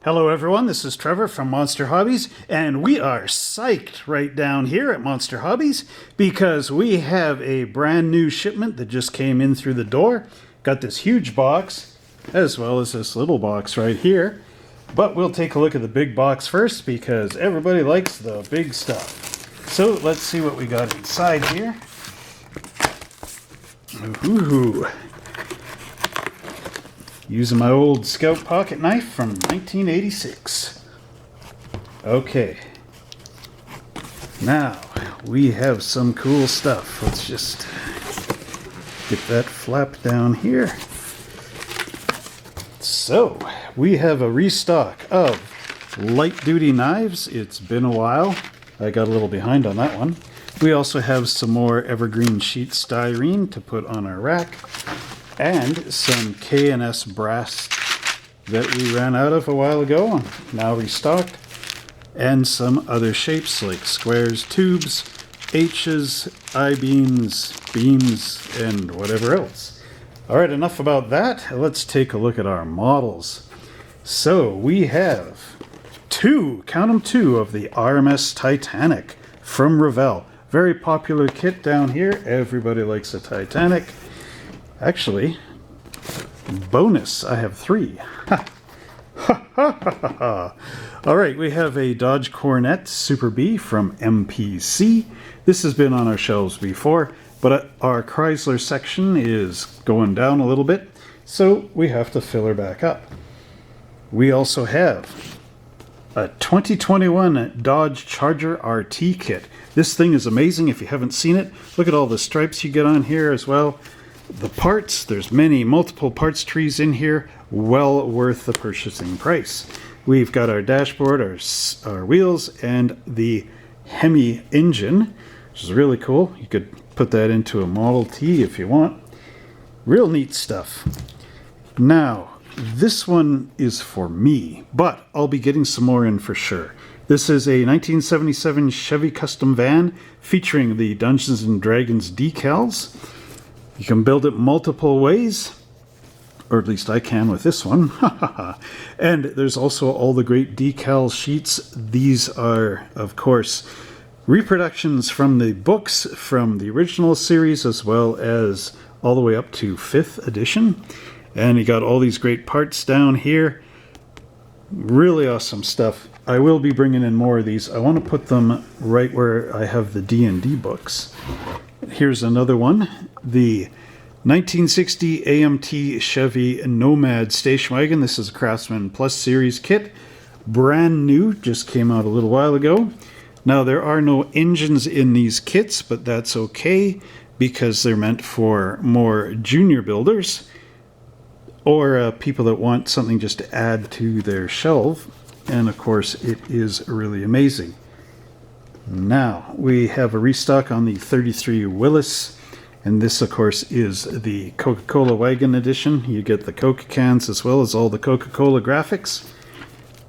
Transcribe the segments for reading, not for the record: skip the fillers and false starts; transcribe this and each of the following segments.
Hello everyone, this is Trevor from Monster Hobbies, and we are psyched right down here at Monster Hobbies because we have a brand new shipment that just came in through the door. Got this huge box, as well as this little box right here. But we'll take a look at the big box first because everybody likes the big stuff. So let's see what we got inside here. Ooh. Using my old Scout pocket knife from 1986. Okay. Now, we have some cool stuff. Let's just get that flap down here. So, we have a restock of light-duty knives. It's been a while. I got a little behind on that one. We also have some more evergreen sheet styrene to put on our rack. And some K&S brass that we ran out of a while ago, now restocked. And some other shapes like squares, tubes, H's, I-beams, beams, and whatever else. Alright, enough about that. Let's take a look at our models. So we have count them two, of the RMS Titanic from Revell. Very popular kit down here. Everybody likes a Titanic. Actually, bonus, I have 3. All right, we have a Dodge Coronet Super B from MPC. This has been on our shelves before, but our Chrysler section is going down a little bit, so we have to fill her back up. We also have a 2021 Dodge Charger RT kit. This thing is amazing if you haven't seen it. Look at all the stripes you get on here as well. The parts, there's multiple parts trees in here, well worth the purchasing price. We've got our dashboard, our wheels, and the Hemi engine, which is really cool. You could put that into a Model T if you want. Real neat stuff. Now, this one is for me, but I'll be getting some more in for sure. This is a 1977 Chevy custom van featuring the Dungeons & Dragons decals. You can build it multiple ways, or at least I can with this one. And there's also all the great decal sheets. These are, of course, reproductions from the books from the original series, as well as all the way up to 5th edition. And you got all these great parts down here. Really awesome stuff. I will be bringing in more of these. I want to put them right where I have the D&D books. Here's another one. The 1960 AMT Chevy Nomad station wagon. This is a Craftsman Plus Series kit. Brand new, just came out a little while ago. Now there are no engines in these kits, but that's okay because they're meant for more junior builders or people that want something just to add to their shelf. And of course it is really amazing. Now, we have a restock on the 33 Willis, and this, of course, is the Coca-Cola Wagon Edition. You get the Coke cans as well as all the Coca-Cola graphics,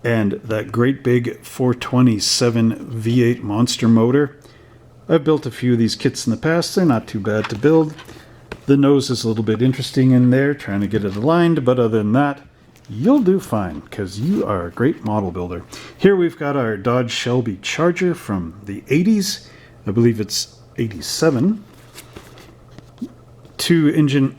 and that great big 427 V8 monster motor. I've built a few of these kits in the past. They're not too bad to build. The nose is a little bit interesting in there, trying to get it aligned, but other than that, you'll do fine, because you are a great model builder. Here we've got our Dodge Shelby Charger from the 80s. I believe it's 87. Two engine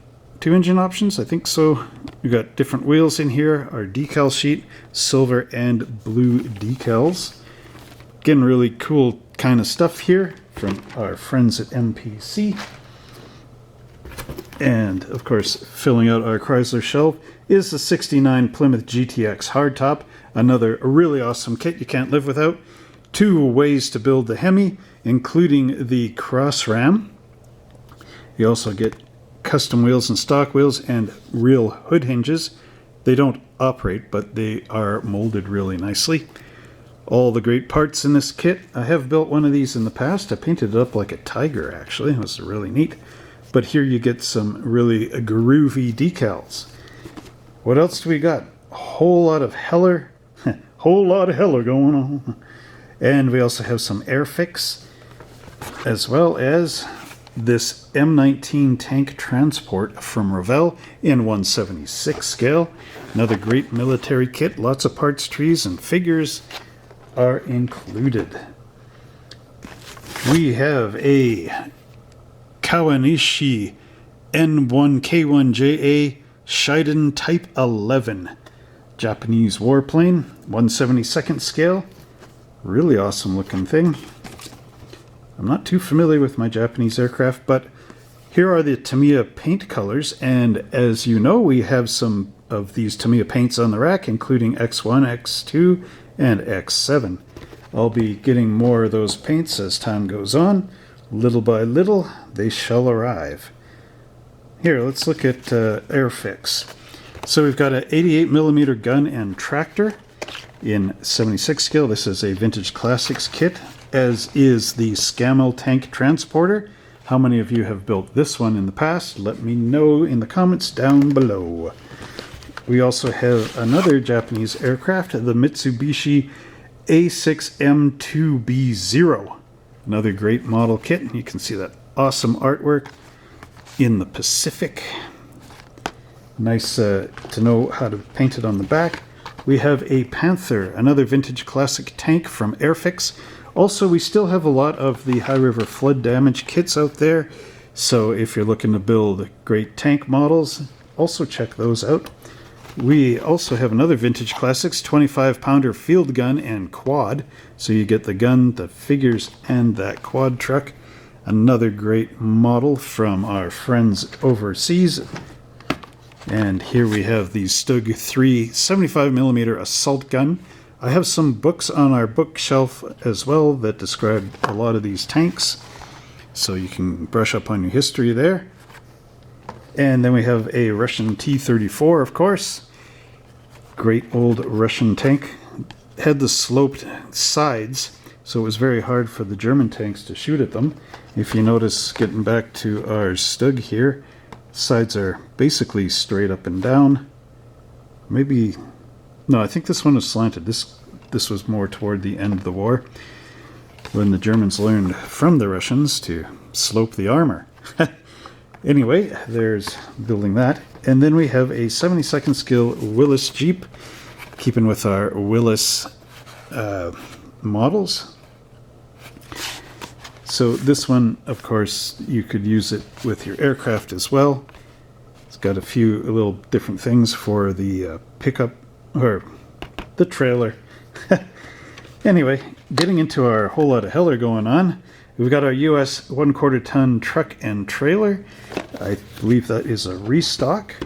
options, I think so. We've got different wheels in here, our decal sheet, silver and blue decals. Again, really cool kind of stuff here from our friends at MPC. And, of course, filling out our Chrysler shelf is the 69 Plymouth GTX hardtop. Another really awesome kit you can't live without. 2 ways to build the Hemi, including the cross ram. You also get custom wheels and stock wheels and real hood hinges. They don't operate, but they are molded really nicely. All the great parts in this kit. I have built one of these in the past. I painted it up like a tiger, actually. It was really neat. But here you get some really groovy decals. What else do we got? A whole lot of Heller. Whole lot of Heller going on. And we also have some Airfix, as well as this M19 tank transport from Revell in 1/76 scale. Another great military kit. Lots of parts, trees, and figures are included. We have a Kawanishi N1K1JA Shiden Type 11 Japanese warplane, 1/72nd scale. Really awesome looking thing. I'm not too familiar with my Japanese aircraft, but here are the Tamiya paint colors, and as you know, we have some of these Tamiya paints on the rack, including X1, X2, and X7. I'll be getting more of those paints as time goes on. Little by little, they shall arrive. Here, let's look at Airfix. So we've got an 88mm gun and tractor in 76 scale. This is a Vintage Classics kit, as is the Scamel tank transporter. How many of you have built this one in the past? Let me know in the comments down below. We also have another Japanese aircraft, the Mitsubishi A6M2B0. Another great model kit. You can see that awesome artwork in the Pacific. Nice to know how to paint it on the back. We have a Panther, another vintage classic tank from Airfix. Also, we still have a lot of the High River flood damage kits out there. So if you're looking to build great tank models, also check those out. We also have another Vintage Classics 25-pounder field gun and quad. So you get the gun, the figures, and that quad truck. Another great model from our friends overseas. And here we have the Stug 3 75mm assault gun. I have some books on our bookshelf as well that describe a lot of these tanks, so you can brush up on your history there. And then we have a Russian T-34, of course. Great old Russian tank. Had the sloped sides, so it was very hard for the German tanks to shoot at them. If you notice, getting back to our Stug here, sides are basically straight up and down. Maybe, no, I think this one is slanted. This was more toward the end of the war, when the Germans learned from the Russians to slope the armor. Anyway, there's building that. And then we have a 72nd scale Willis Jeep, keeping with our Willis models. So this one, of course, you could use it with your aircraft as well. It's got a few little different things for the pickup, or the trailer. Anyway, getting into our whole lot of heller going on. We've got our US 1/4 ton truck and trailer. I believe that is a restock.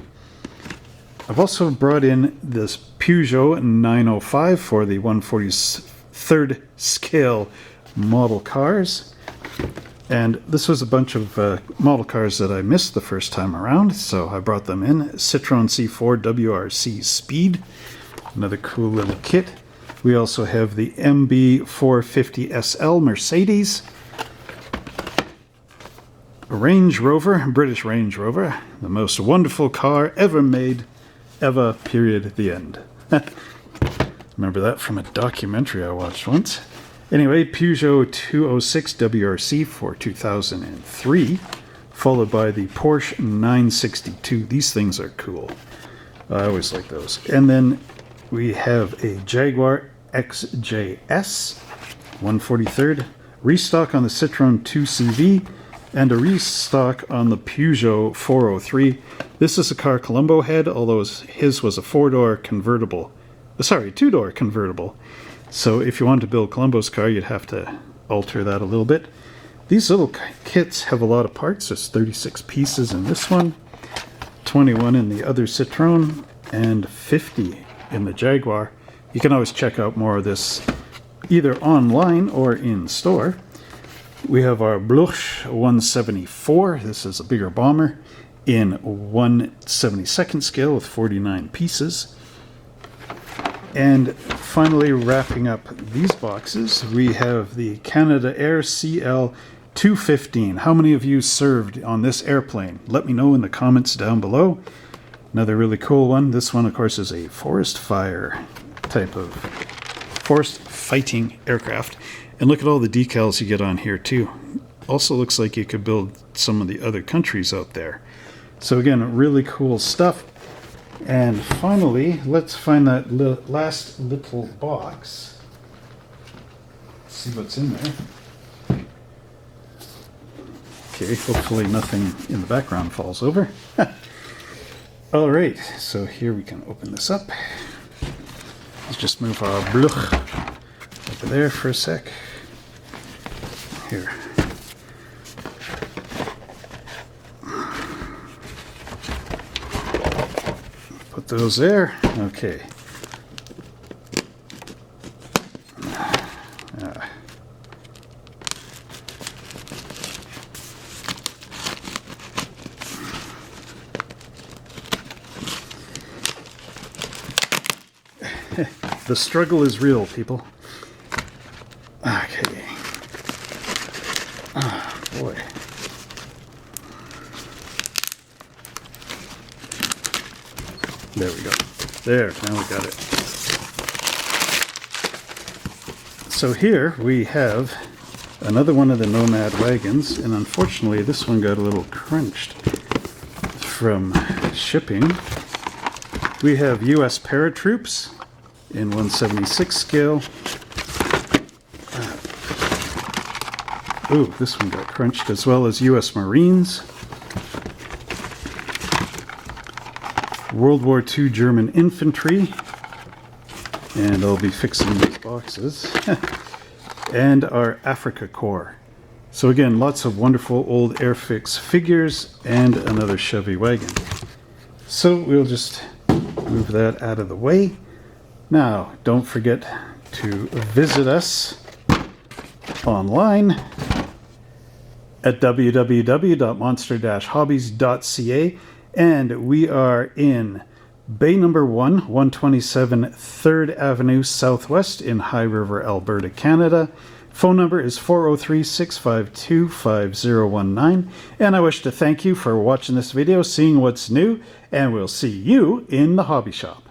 I've also brought in this Peugeot 905 for the 1/43rd scale model cars. And this was a bunch of model cars that I missed the first time around, so I brought them in. Citroen C4 WRC Speed, another cool little kit. We also have the MB450 SL Mercedes. Range Rover, British Range Rover, the most wonderful car ever made, ever, period, the end. Remember that from a documentary I watched once. Anyway, Peugeot 206 WRC for 2003, followed by the Porsche 962. These things are cool. I always like those. And then we have a Jaguar XJS 1/43rd, restock on the Citroen 2CV, and a restock on the Peugeot 403. This is a car Colombo had, although his was a two-door convertible. So if you wanted to build Colombo's car, you'd have to alter that a little bit. These little kits have a lot of parts. There's 36 pieces in this one, 21 in the other Citroen, and 50 in the Jaguar. You can always check out more of this either online or in store. We have our Bluch 174. This is a bigger bomber in 1/72nd scale with 49 pieces. And finally, wrapping up these boxes, we have the Canada Air CL 215. How many of you served on this airplane? Let me know in the comments down below. Another really cool one. This one, of course, is a forest fire type of forest fighting aircraft. And look at all the decals you get on here, too. also looks like you could build some of the other countries out there. So again, really cool stuff. And finally, let's find that last little box. See what's in there. Okay, hopefully nothing in the background falls over. All right, so here we can open this up. Let's just move our bluch over there for a sec. Here. Put those there. Okay. The struggle is real, people. Okay. Oh, boy. There we go. There, now we got it. So here we have another one of the Nomad wagons, and unfortunately this one got a little crunched from shipping. We have U.S. paratroops in 1/76 scale. Ooh, this one got crunched, as well as U.S. Marines. World War II German infantry. And I'll be fixing these boxes. And our Africa Corps. So again, lots of wonderful old Airfix figures and another Chevy wagon. So we'll just move that out of the way. Now, don't forget to visit us online at www.monster-hobbies.ca, and we are in Bay Number 1, 127 3rd Avenue Southwest in High River, Alberta, Canada. Phone number is 403-652-5019, and I wish to thank you for watching this video, seeing what's new, and we'll see you in the hobby shop.